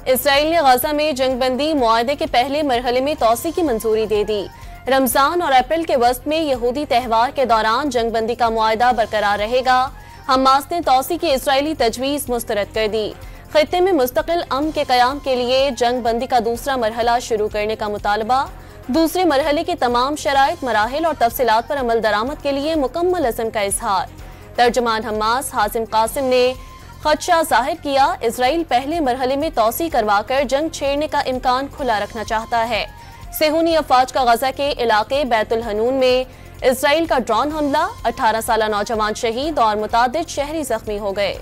Israel ने गजा में जंगबंदी मुआहदे के पहले मरहले में तोसी की मंजूरी दे दी। रमजान और अप्रैल के वस्त में यहूदी त्यौहार के दौरान जंगबंदी का मुआहदा बरकरार रहेगा। हमास ने तोसी की इसराइली तजवीज मुस्तरद कर दी। खित्ते में मुस्तकिल अमन के कयाम के लिए जंगबंदी का दूसरा मरहला शुरू करने का मुतालबा। दूसरे मरहले की तमाम शराइत, मराहिल और तफसीलात पर अमल दरामद के लिए मुकम्मल अज़्म का इजहार। तर्जुमान हमास हासिम कासिम ने खदशा जाहिर किया, इसराइल पहले मरहले में तोसी करवाकर जंग छेड़ने का इम्कान खुला रखना चाहता है। सेहूनी अफवाज का गजा के इलाके बैतुल हनून में इसराइल का ड्रोन हमला, 18 साला नौजवान शहीद और मुतादिद शहरी जख्मी हो गए।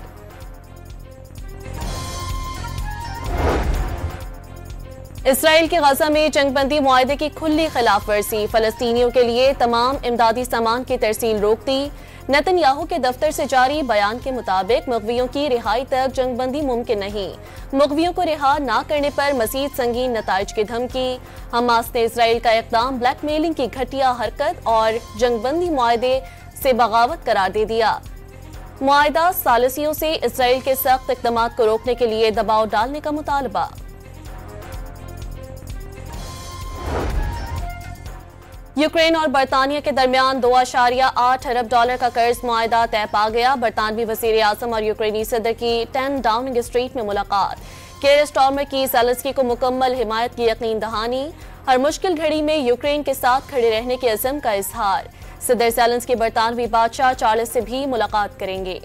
इसराइल के गजा में जंगबंदी मुआहदे की खुली खिलाफ वर्जी, फलस्तीनियों के लिए तमाम इमदादी सामान की तरसील रोक दी। नेतन्याहू के दफ्तर से जारी बयान के मुताबिक मुग़वियों की रिहाई तक जंगबंदी मुमकिन नहीं। मुग़वियों को रिहा न करने पर मजीद संगीन नताइज की धमकी। हमास ने इसराइल का इक़दाम ब्लैकमेलिंग की घटिया हरकत और जंगबंदी मुआहदे से बगावत करार दे दिया। मुआहदा सालिसियों से इसराइल के सख्त इक़दामात को रोकने के लिए दबाव डालने का मुतालबा। यूक्रेन और बरतानिया के दरमियान $2.8 अरब का कर्ज मुआहदा तय पा गया। बरतानवी वज़ीर आज़म और यूक्रेनी सदर की 10 डाउनिंग स्ट्रीट में मुलाकात। केयर स्टार्मर की ज़ेलेंस्की को मुकम्मल हिमायत की यकीन दहानी। हर मुश्किल घड़ी में यूक्रेन के साथ खड़े रहने के अज़्म का इजहार। सदर ज़ेलेंस्की बरतानवी बादशाह चार्ल्स से भी मुलाकात करेंगे।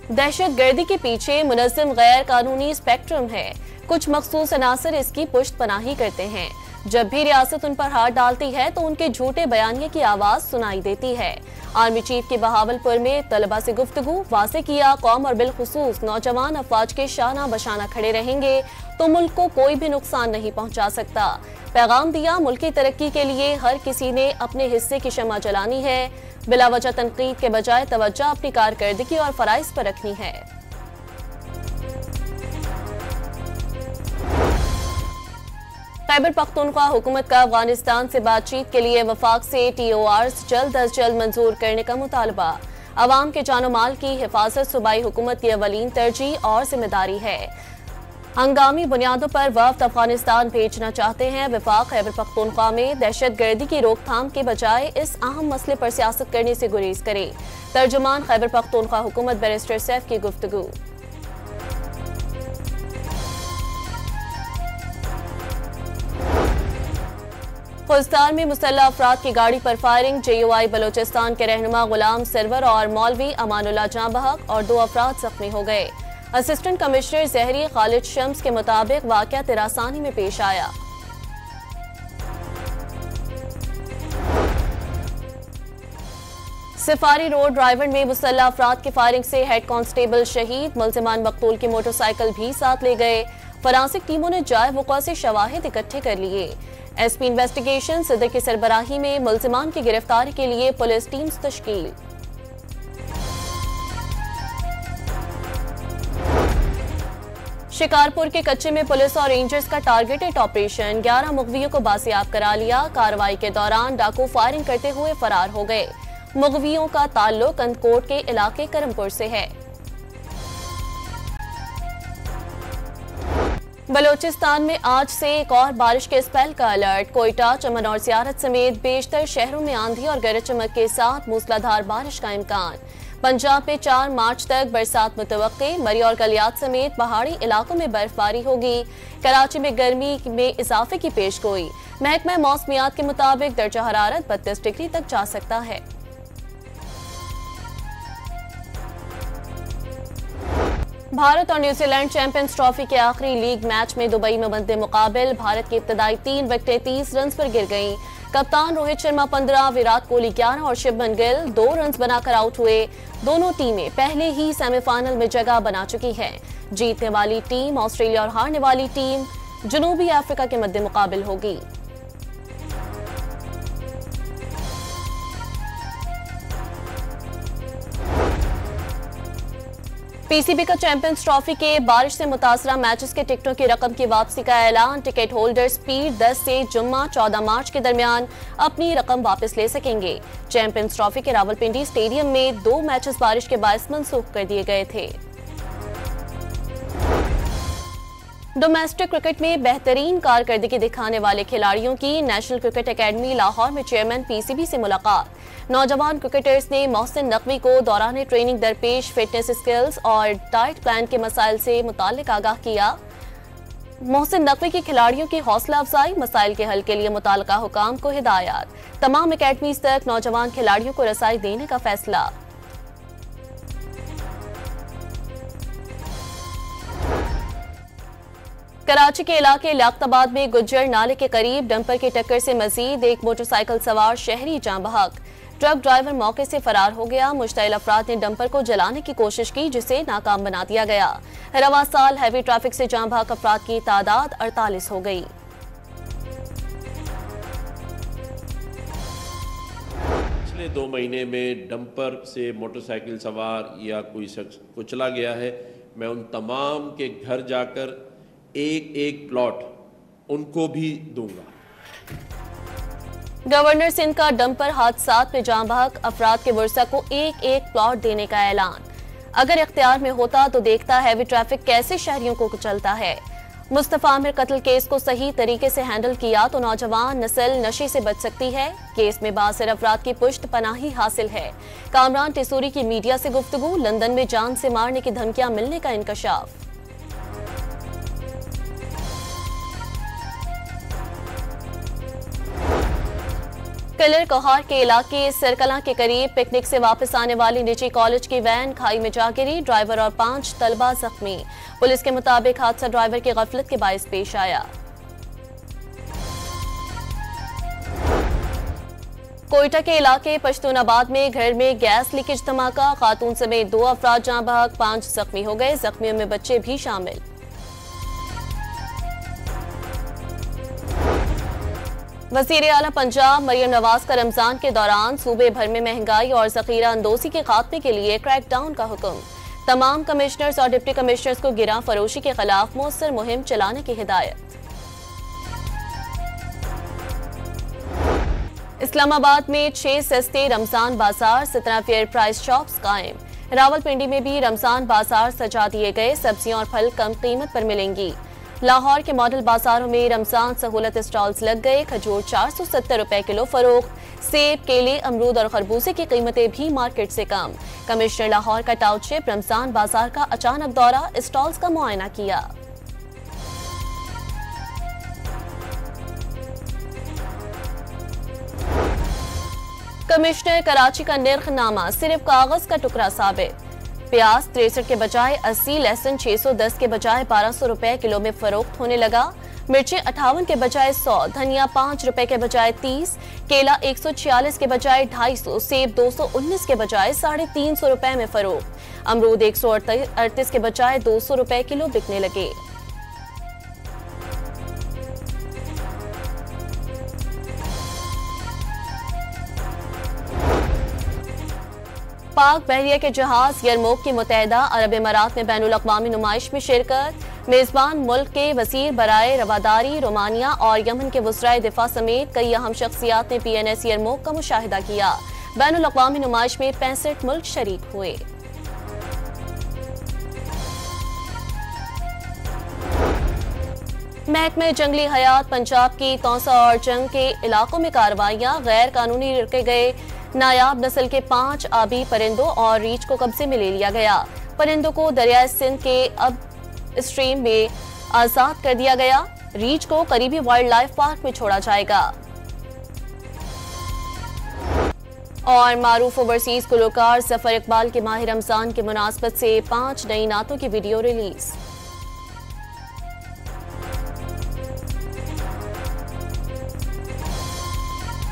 दहशत गर्दी के पीछे मुनज़्ज़म गैर कानूनी स्पेक्ट्रम है। कुछ मखसूस अनासर इसकी पुष्ट पनाही करते हैं। जब भी रियासत उन पर हाथ डालती है तो उनके झूठे बयानिए की आवाज सुनाई देती है। आर्मी चीफ की बहावलपुर में तलबा से गुफ्तगू, वाज़े किया कौम और बिलखुसूस नौजवान अफवाज के शाना बशाना खड़े रहेंगे तो मुल्क को कोई भी नुकसान नहीं पहुंचा सकता। पैगाम दिया, मुल्क की तरक्की के लिए हर किसी ने अपने हिस्से की शम्मा जलानी है। बिलावजह तनकीद के बजाय तवज्जो अपनी कारकर्दगी और फराइज पर रखनी है। खैबर पख्तूनख्वा हुकूमत का अफगानिस्तान से बातचीत के लिए वफाक से TORs जल्द अज जल्द मंजूर करने का मुतालबा। अवाम के जानो माल की हिफाजत सूबाई हुकूमत की अवलीन तरजीह और जिम्मेदारी है। हंगामी बुनियादों पर वफ्द अफगानिस्तान भेजना चाहते हैं। वफाक खैबर पख्तूनख्वा में दहशत गर्दी की रोकथाम के बजाय इस अहम मसले पर सियासत करने से गुरेज करे। तर्जुमान खैबर पख्तूनख्वा हुकूमत बैरिस्टर सैफ की गुफ्तगू। खुजदार में मुसल्लह अफराद की गाड़ी पर फायरिंग। JUI बलोचिस्तान के रहनुमा गुलाम सरवर और मौलवी अमानुल्लाह जां बहक और 2 अफराद जख्मी हो गए। असिस्टेंट कमिश्नर जहरी खालिद शम्स के मुताबिक वाक़या तिरासानी में पेश आया। सिफारी रोड ड्राइवर में मुसल्लह अफराद की फायरिंग से हेड कांस्टेबल शहीद। मुल्जिमान मकतूल की मोटरसाइकिल भी साथ ले गए। फरांसिक टीमों ने जाए वक़्वा से शवाहिद इकट्ठे कर लिए। SP इन्वेस्टिगेशन सदर की सरबराही में मुल्जिमान की गिरफ्तारी के लिए पुलिस टीम्स तश्कील। शिकारपुर के कच्चे में पुलिस और रेंजर्स का टारगेटेड ऑपरेशन। 11 मुग़वियों को बासियाब करा लिया। कार्रवाई के दौरान डाकू फायरिंग करते हुए फरार हो गए। मुग़वियों का ताल्लुक अंदकोट के इलाके करमपुर से है। बलोचिस्तान में आज से एक और बारिश के स्पेल का अलर्ट। कोयटा, चमन और ज़ियारत समेत बेशतर शहरों में आंधी और गरज चमक के साथ मूसलाधार बारिश का इम्कान। पंजाब में 4 मार्च तक बरसात मुतवक्के। मरी और गलियात समेत पहाड़ी इलाकों में बर्फबारी होगी। कराची में गर्मी में इजाफे की पेशगोई। महकमा मौसमियात के मुताबिक दर्जा हरारत 32 डिग्री तक जा सकता है। भारत और न्यूजीलैंड चैंपियंस ट्रॉफी के आखिरी लीग मैच में दुबई में बनते मुकाबिल भारत की इब्तदाई 3 विकेटें 30 रन पर गिर गईं। कप्तान रोहित शर्मा 15, विराट कोहली 11 और शुभमन गिल 2 रन बनाकर आउट हुए। दोनों टीमें पहले ही सेमीफाइनल में जगह बना चुकी हैं। जीतने वाली टीम ऑस्ट्रेलिया और हारने वाली टीम जनूबी अफ्रीका के मद्दे मुकाबिल होगी। पीसीबी का चैंपियंस ट्रॉफी के बारिश से मुतासरा मैचेस के टिकटों की रकम की वापसी का ऐलान। टिकट होल्डर्स पीर 10 से जुम्मा 14 मार्च के दरमियान अपनी रकम वापस ले सकेंगे। चैंपियंस ट्रॉफी के रावलपिंडी स्टेडियम में 2 मैचेस बारिश के बायस मनसूख कर दिए गए थे। डोमेस्टिक क्रिकेट में बेहतरीन कारकर्दगी दिखाने वाले खिलाड़ियों की नेशनल क्रिकेट एकेडमी लाहौर में चेयरमैन पीसीबी से मुलाकात। नौजवान क्रिकेटर्स ने मोहसिन नकवी को दौरान ट्रेनिंग दरपेश फिटनेस स्किल्स और डाइट प्लान के मसाइल से मुताल्लिक आगाह किया। मोहसिन नकवी की खिलाड़ियों की हौसला अफजाई, मसाइल के हल के लिए मुताल्लिका हुकाम को हिदायत। तमाम एकेडमीज तक नौजवान खिलाड़ियों को रसाई देने का फैसला। कराची के इलाके लियाकताबाद में गुज्जर नाले के करीब डंपर की टक्कर से मजीद एक मोटरसाइकिल सवार शहरी जान बहक। ट्रक ड्राइवर मौके से फरार हो गया। मुश्तइल अफराद ने डंपर को जलाने की कोशिश की, जिसे नाकाम बना दिया गया। रवा साल हैवी ट्रैफिक से जान बहक अफराद की तादाद 48 हो गई। पिछले 2 महीने में डंपर से मोटरसाइकिल सवार या कोई शख्स कुचला गया है। मैं उन तमाम के घर जाकर एक प्लॉट उनको भी दूंगा। गवर्नर सिंध का डंपर हादसात में जान बहक अफराद के वर्सा को एक प्लॉट देने का ऐलान। अगर इख्तियार में होता तो देखता हैवी ट्रैफिक कैसे शहरियों को कुचलता है। मुस्तफा आमिर कत्ल केस को सही तरीके से हैंडल किया तो नौजवान नस्ल नशे से बच सकती है। केस में बासिर अफराद की पुष्ट पनाही हासिल है। कामरान टिसूरी की मीडिया से गुफ्तगू। लंदन में जान से मारने की धमकियां मिलने का इंकशाफ। कलर कोहार के इलाके सरकला के करीब पिकनिक से वापस आने वाली निजी कॉलेज की वैन खाई में जा गिरी। ड्राइवर और 5 तलबा जख्मी। पुलिस के मुताबिक हादसा ड्राइवर की गफलत के बायस पेश आया। कोयटा के इलाके पश्तूनाबाद में घर में गैस लीकेज धमाका। खातून समेत 2 अफराद जान बहक, 5 जख्मी हो गए। जख्मियों में बच्चे भी शामिल। वज़ीर आला पंजाब मरियम नवाज का रमजान के दौरान सूबे भर में महंगाई और ज़ख़ीरा अंदोज़ी के खात्मे के लिए क्रैकडाउन का हुक्म। तमाम कमिश्नर्स और डिप्टी कमिश्नर्स को गिरा फरोशी के खिलाफ मौसर मुहिम चलाने की हिदायत। इस्लामाबाद में 6 सस्ते रमजान बाजार, 17 फेयर प्राइस शॉप्स कायम। रावलपिंडी में भी रमजान बाजार सजा दिए गए। सब्जियां और फल कम कीमत पर मिलेंगी। लाहौर के मॉडल बाजारों में रमजान सहूलत स्टॉल्स लग गए। खजूर 470 रुपए किलो फरोख्त। सेब, केले, अमरूद और खरबूजे की कीमतें भी मार्केट से कम। कमिश्नर लाहौर का टाउनशिप रमजान बाजार का अचानक दौरा, स्टॉल्स का मुआयना किया। कमिश्नर कराची का निर्खनामा सिर्फ कागज का टुकड़ा साबित। प्याज 63 के बजाय 80, लहसुन 610 के बजाय 1200 रुपए किलो में फरोख्त होने लगा। मिर्चें 58 के बजाय 100, धनिया 5 रुपए के बजाय 30, केला 146 के बजाय 250, सेब 219 के बजाय 350 रुपए में फरोख्त। अमरूद 138 के बजाय 200 रुपए किलो बिकने लगे। पाक बहरिया के जहाज यरमूक की मुत्तहिदा अरब इमारात में बैनुल अक़वामी नुमाइश में शिरकत। मेजबान मुल्क के वज़ीर बराए रवादारी, रोमानिया और यमन के वज़राए दिफा समेत कई अहम शख्सियात ने PNS यरमूक का मुशाहिदा किया। बैनुल अक़वामी नुमाइश में 65 मुल्क शरीक हुए। महकमे जंगली हयात पंजाब की तौसा और जंग के इलाकों में कार्रवाइयां। गैर कानूनी रखे गए नायाब नस्ल के 5 आबी परिंदों और रीछ को कब्जे में ले लिया गया। परिंदों को दरियाए सिंध के अब स्ट्रीम में आजाद कर दिया गया। रीछ को करीबी वाइल्ड लाइफ पार्क में छोड़ा जाएगा। और मारूफ ओवरसीज गुलकार जफर इकबाल के माह रमजान की मुनासबत से 5 नई नातों की वीडियो रिलीज।